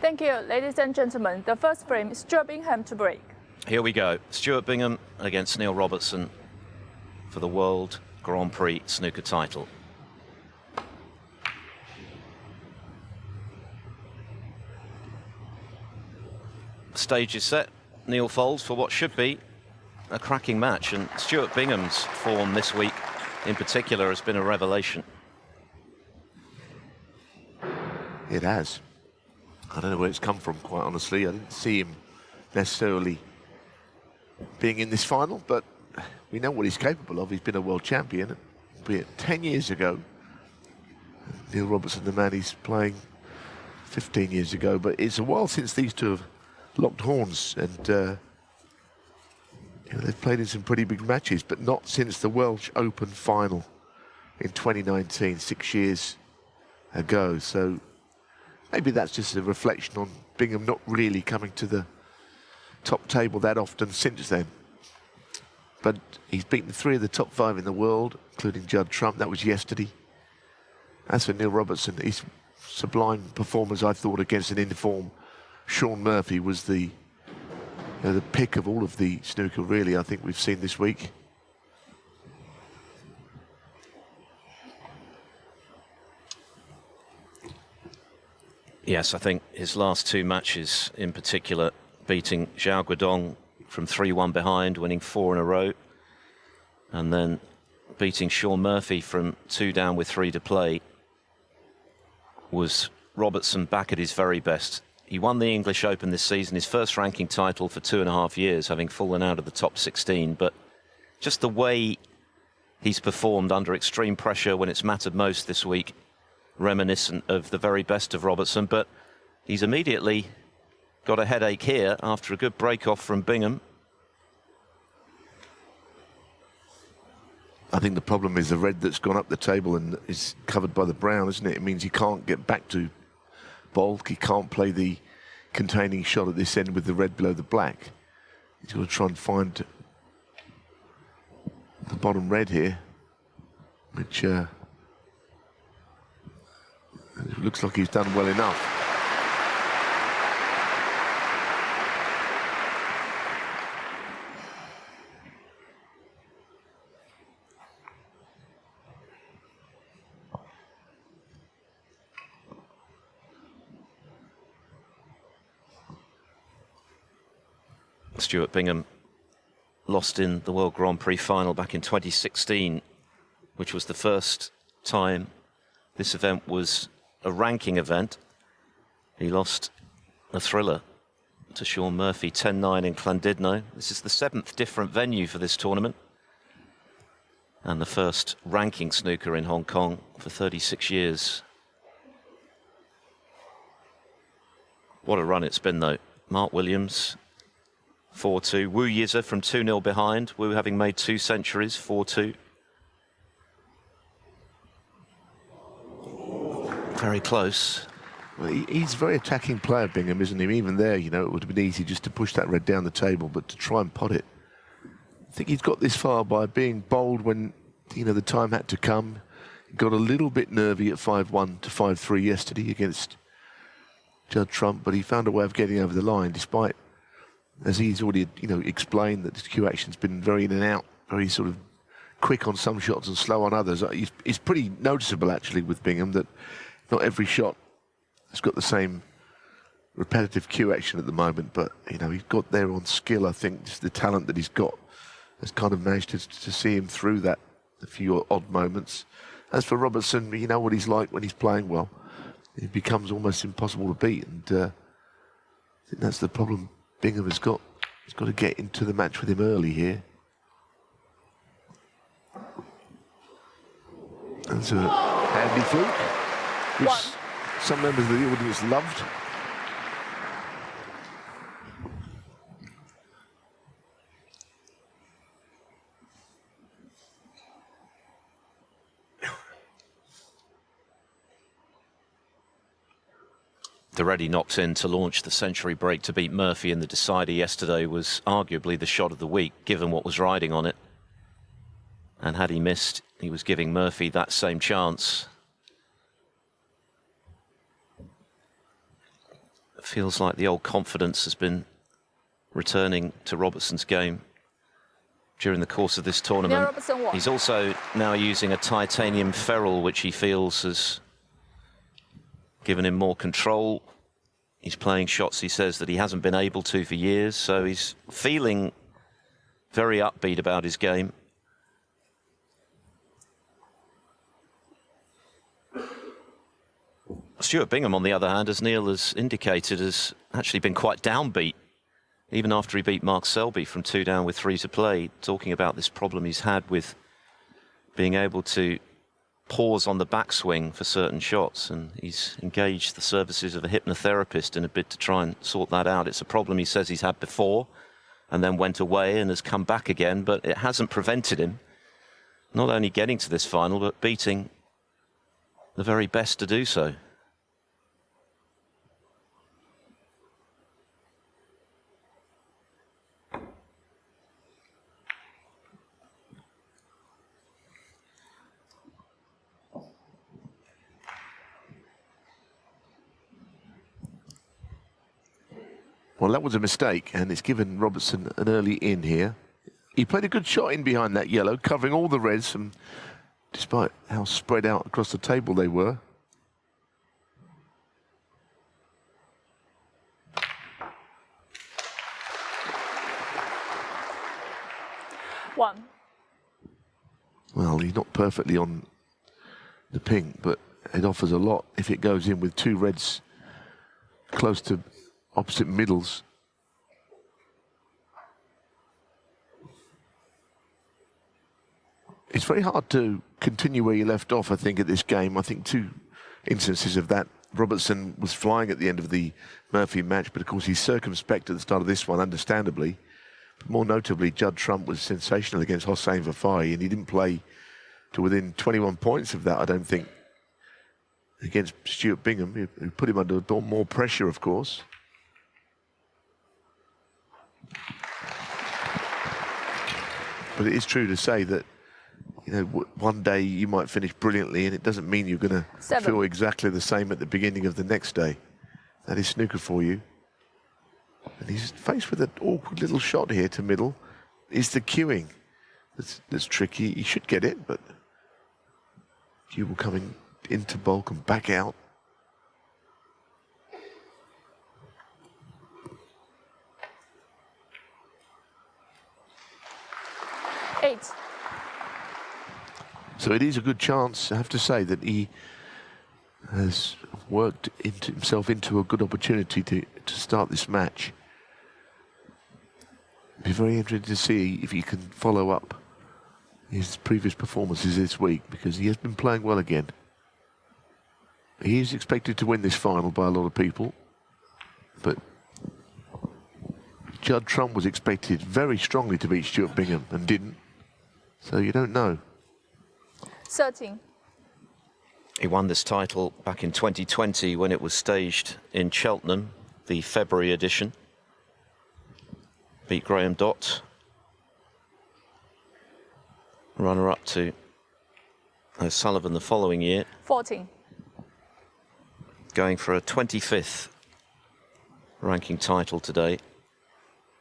Thank you, ladies and gentlemen. The first frame, Stuart Bingham to break. Here we go. Stuart Bingham against Neil Robertson for the World Grand Prix Snooker title. Stage is set. Neil folds for what should be a cracking match, and Stuart Bingham's form this week in particular has been a revelation. It has. I don't know where it's come from, quite honestly. I didn't see him necessarily being in this final, but we know what he's capable of. He's been a world champion, be it 10 years ago. Neil Robertson, the man he's playing 15 years ago, but it's a while since these two have locked horns, and you know, they've played in some pretty big matches, but not since the Welsh Open final in 2019, 6 years ago. So maybe that's just a reflection on Bingham not really coming to the top table that often since then. But he's beaten 3 of the top 5 in the world, including Judd Trump. That was yesterday. As for Neil Robertson, his sublime performance, I thought, against an in-form Shaun Murphy was the pick of all of the snooker, really, I think we've seen this week. Yes, I think his last 2 matches in particular, beating Zhao Guodong from 3-1 behind, winning 4 in a row, and then beating Shaun Murphy from 2 down with 3 to play, was Robertson back at his very best. He won the English Open this season, his first ranking title for 2.5 years, having fallen out of the top 16. But just the way he's performed under extreme pressure when it's mattered most this week, reminiscent of the very best of Robertson. But he's immediately got a headache here after a good break-off from Bingham. I think the problem is the red that's gone up the table and is covered by the brown, isn't it? It means he can't get back to bulk. He can't play the containing shot at this end with the red below the black. He's got to try and find the bottom red here, which it looks like he's done well enough. Stuart Bingham lost in the World Grand Prix final back in 2016, which was the first time this event was a ranking event. He lost a thriller to Shaun Murphy, 10-9 in Llandudno. This is the 7th different venue for this tournament, and the first ranking snooker in Hong Kong for 36 years. What a run it's been, though. Mark Williams, 4-2. Wu Yize from 2-0 behind. Wu having made 2 centuries, 4-2. Very close. Well, he's a very attacking player, Bingham, isn't he? Even there, you know, it would have been easy just to push that red down the table, but to try and pot it. I think he's got this far by being bold when, you know, the time had to come. He got a little bit nervy at 5-1 to 5-3 yesterday against Judd Trump, but he found a way of getting over the line, despite, as he's already, you know, explained, that his cue action's been very in and out, very sort of quick on some shots and slow on others. It's pretty noticeable, actually, with Bingham, that not every shot has got the same repetitive cue action at the moment, but, you know, he's got there on skill. I think just the talent that he's got has kind of managed to see him through that, a few odd moments. As for Robertson, you know what he's like when he's playing well. It becomes almost impossible to beat, and I think that's the problem Bingham has got. He's got to get into the match with him early here. That's a handy fluke, which some members of the audience loved. Already knocked in to launch the century break to beat Murphy in the decider yesterday was arguably the shot of the week, given what was riding on it. And had he missed, he was giving Murphy that same chance. feels like the old confidence has been returning to Robertson's game during the course of this tournament. Robertson won. He's also now using a titanium ferrule, which he feels has given him more control. He's playing shots, he says, that he hasn't been able to for years, so he's feeling very upbeat about his game. Stuart Bingham, on the other hand, as Neil has indicated, has actually been quite downbeat, even after he beat Mark Selby from 2 down with 3 to play, talking about this problem he's had with being able to pause on the backswing for certain shots, and he's engaged the services of a hypnotherapist in a bid to try and sort that out. It's a problem he says he's had before and then went away and has come back again, but it hasn't prevented him not only getting to this final, but beating the very best to do so. Well, that was a mistake, and it's given Robertson an early in here. He played a good shot in behind that yellow, covering all the reds, and despite how spread out across the table they were. One. Well, he's not perfectly on the pink, but it offers a lot if it goes in with 2 reds close to opposite middles. It's very hard to continue where you left off, I think, at this game. I think 2 instances of that. Robertson was flying at the end of the Murphy match, but of course he's circumspect at the start of this one, understandably. But more notably, Judd Trump was sensational against Hossein Vafai, and he didn't play to within 21 points of that, I don't think, against Stuart Bingham, who put him under more pressure, of course. But it is true to say that, you know, one day you might finish brilliantly, and it doesn't mean you're going to feel exactly the same at the beginning of the next day. That is snooker for you. And he's faced with an awkward little shot here to middle. Is the queuing that's tricky. He should get it, but cue will come into bulk and back out. Eight. So it is a good chance, I have to say, that he has worked himself into a good opportunity to start this match. Be very interested to see if he can follow up his previous performances this week, because he has been playing well again. He is expected to win this final by a lot of people, but Judd Trump was expected very strongly to beat Stuart Bingham and didn't. So you don't know. 13. He won this title back in 2020 when it was staged in Cheltenham, the February edition. Beat Graham Dott, runner-up to O'Sullivan the following year. 14. Going for a 25th ranking title today.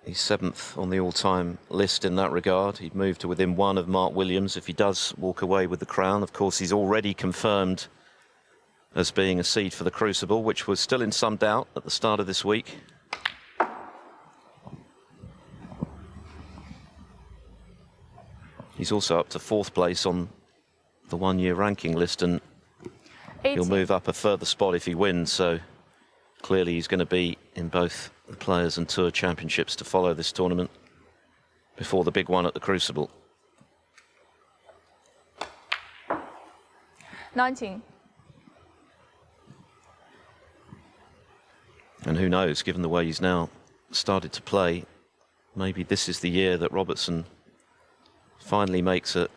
He's 7th on the all-time list in that regard. He'd move to within 1 of Mark Williams if he does walk away with the crown. Of course, he's already confirmed as being a seed for the Crucible, which was still in some doubt at the start of this week. He's also up to 4th place on the one-year ranking list, and 18. he'll move up a further spot if he wins, so clearly he's going to be in both the Players and Tour Championships to follow this tournament before the big one at the Crucible. 19. And who knows, given the way he's now started to play, maybe this is the year that Robertson finally makes a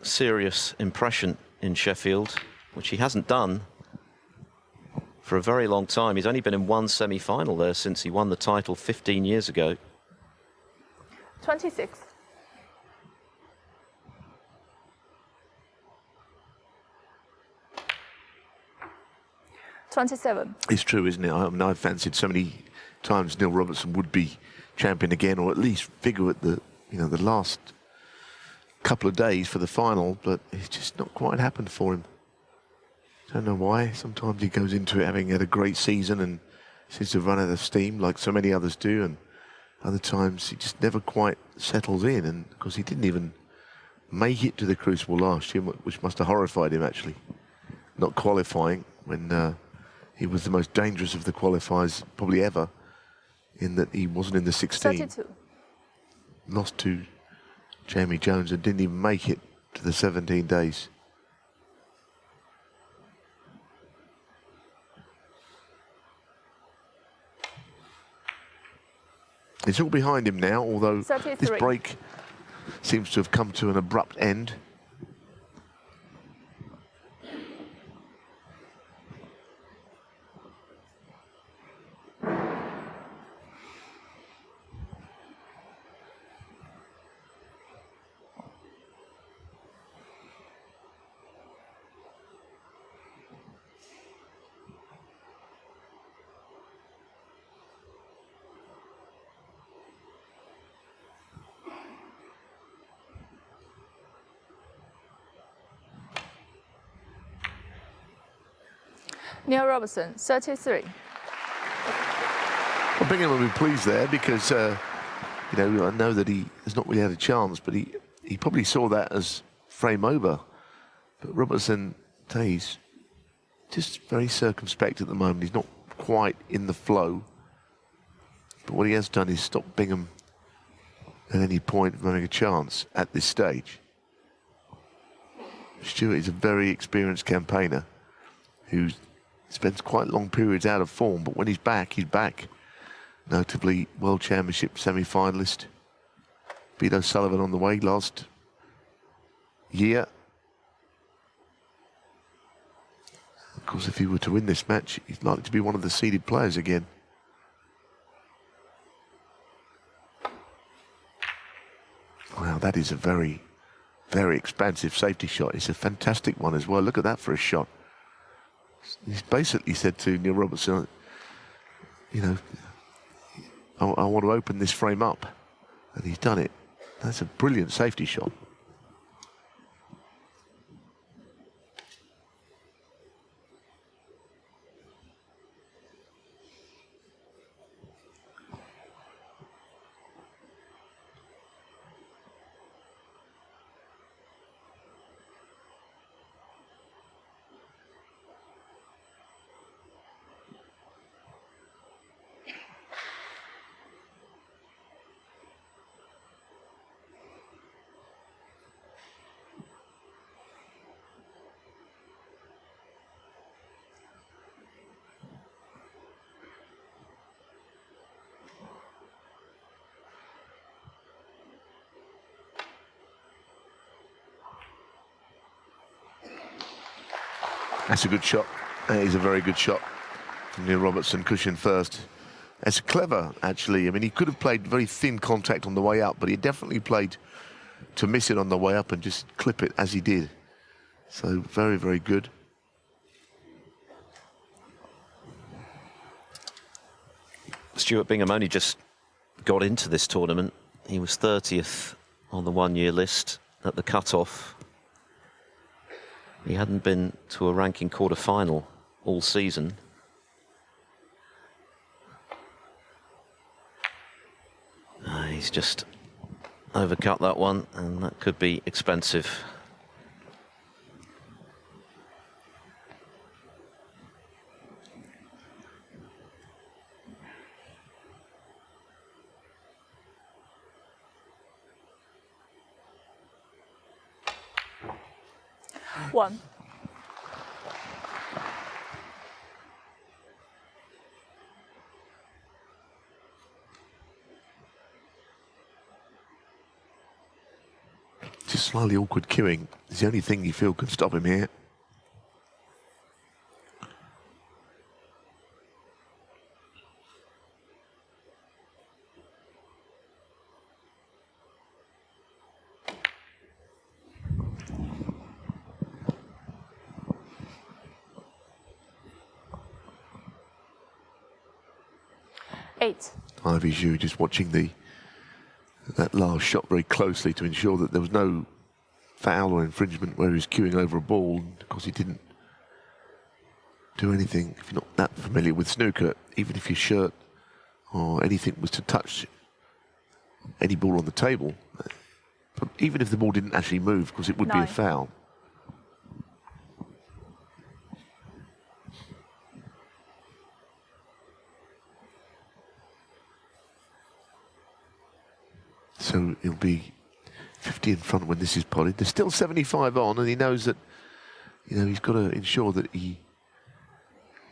serious impression in Sheffield, which he hasn't done for a very long time. He's only been in 1 semi-final there since he won the title 15 years ago. 26. 27. It's true, isn't it? I mean, I've fancied so many times Neil Robertson would be champion again, or at least figure at the, the last couple of days for the final, but it's just not quite happened for him. Don't know why. Sometimes he goes into it having had a great season and seems to run out of steam like so many others do, and other times he just never quite settles in. And of course he didn't even make it to the Crucible last year, which must have horrified him actually, not qualifying when he was the most dangerous of the qualifiers probably ever, in that he wasn't in the 16. 32. Lost to Jamie Jones and didn't even make it to the 17 days. It's all behind him now, although 33. This break seems to have come to an abrupt end. Neil Robertson, 33. Well, Bingham will be pleased there because, I know that he has not really had a chance, but he probably saw that as frame over. But Robertson, he's just very circumspect at the moment. He's not quite in the flow. But what he has done is stop Bingham at any point from having a chance at this stage. Stewart is a very experienced campaigner who spends quite long periods out of form, but when he's back, he's back. Notably, World Championship semi-finalist. Beat O'Sullivan on the way last year. Of course, if he were to win this match, he's likely to be one of the seeded players again. Wow, that is a very, very expansive safety shot. It's a fantastic one as well. Look at that for a shot. He's basically said to Neil Robertson, I want to open this frame up. And he's done it. That's a brilliant safety shot. That's a good shot. That is a very good shot from Neil Robertson, cushion first. That's clever, actually. I mean, he could have played very thin contact on the way up, but he definitely played to miss it on the way up and just clip it as he did. So very, very good. Stuart Bingham only just got into this tournament. He was 30th on the one-year list at the cut-off. He hadn't been to a ranking quarter-final all season. He's just overcut that one, and that could be expensive. One. Just slightly awkward queuing is the only thing you feel could stop him here. 8. Ivy Zhu just watching that last shot very closely to ensure that there was no foul or infringement where he was queuing over a ball. And of course, he didn't do anything. If you're not that familiar with snooker, even if your shirt or anything was to touch any ball on the table, but even if the ball didn't actually move, because it would be a 9. foul. So he'll be 50 in front when this is potted. There's still 75 on, and he knows that, you know, he's got to ensure that he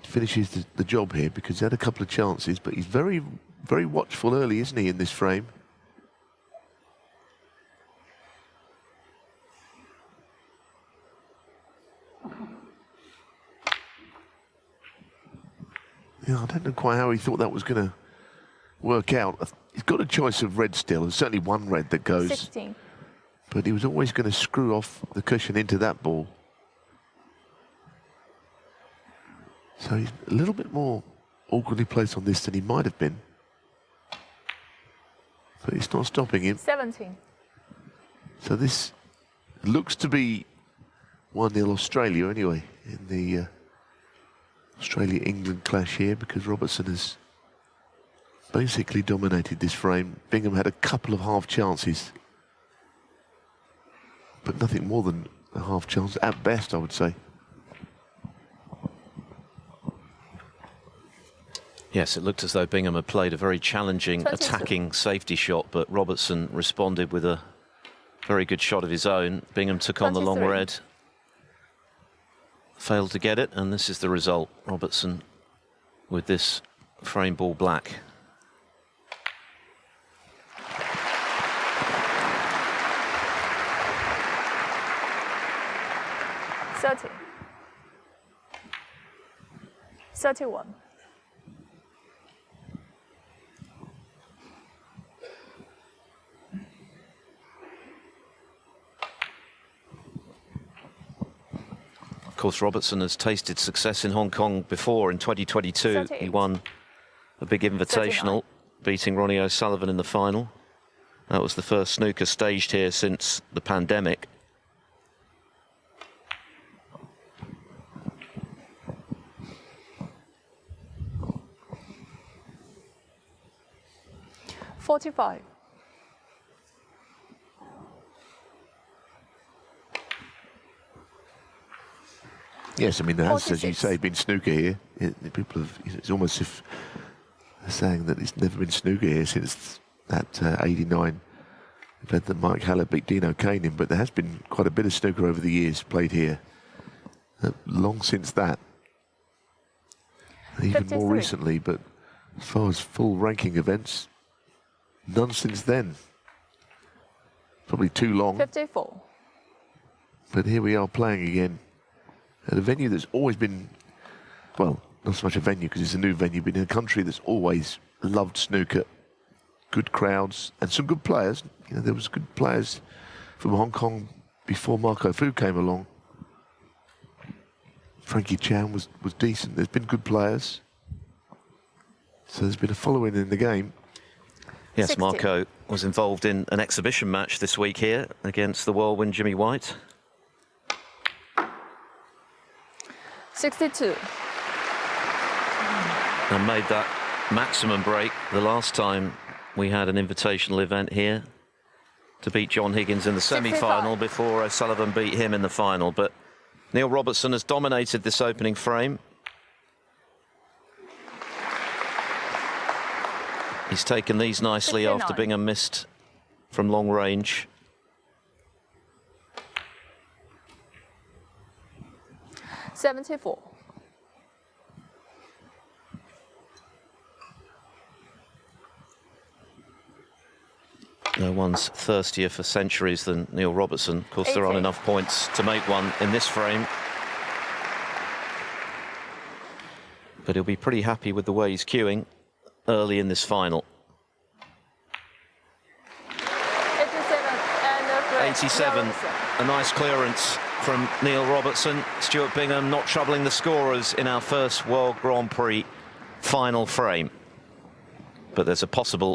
finishes the job here, because he had a couple of chances, but he's very, very watchful early, isn't he, in this frame? Yeah, I don't know quite how he thought that was going to work out. He's got a choice of red still. There's certainly one red that goes. 16. But he was always going to screw off the cushion into that ball. So he's a little bit more awkwardly placed on this than he might have been. But it's not stopping him. 17. So this looks to be 1-0 Australia anyway, in the Australia-England clash here, because Robertson has basically dominated this frame. Bingham had a couple of half chances, but nothing more than a half chance at best, I would say. Yes, it looked as though Bingham had played a very challenging, 22. attacking safety shot, but Robertson responded with a very good shot of his own. Bingham took on the long 23. red, failed to get it, and this is the result. Robertson with this frame ball black. $30. 31. Of course, Robertson has tasted success in Hong Kong before. In 2022, 38. he won a big invitational, 39. beating Ronnie O'Sullivan in the final. That was the first snooker staged here since the pandemic. $45. Yes, I mean, there has, as you 46. say, been snooker here. People have, it's almost as if they're saying that it's never been snooker here since that 89 event that Mike Haller beat Dino Kane in, but there has been quite a bit of snooker over the years played here. Long since that. And even 53. more recently, but as far as full ranking events, none since then. Probably too long. 54. But here we are playing again at a venue that's always been, well, not so much a venue because it's a new venue, but in a country that's always loved snooker. Good crowds and some good players. You know, there was good players from Hong Kong before Marco Fu came along. Frankie Chan was decent. There's been good players. So there's been a following in the game. Yes, 60. Marco was involved in an exhibition match this week here against the whirlwind Jimmy White. 62. And made that maximum break the last time we had an invitational event here to beat John Higgins in the 65. semi-final before O'Sullivan beat him in the final. But Neil Robertson has dominated this opening frame. He's taken these nicely 69. after Bingham missed from long range. $74. No one's thirstier for centuries than Neil Robertson. Of course, there aren't 80. enough points to make one in this frame. But he'll be pretty happy with the way he's queuing early in this final. 87 and a frame. 87, Robertson. a nice clearance from Neil Robertson. Stuart Bingham not troubling the scorers in our first World Grand Prix final frame. but there's a possible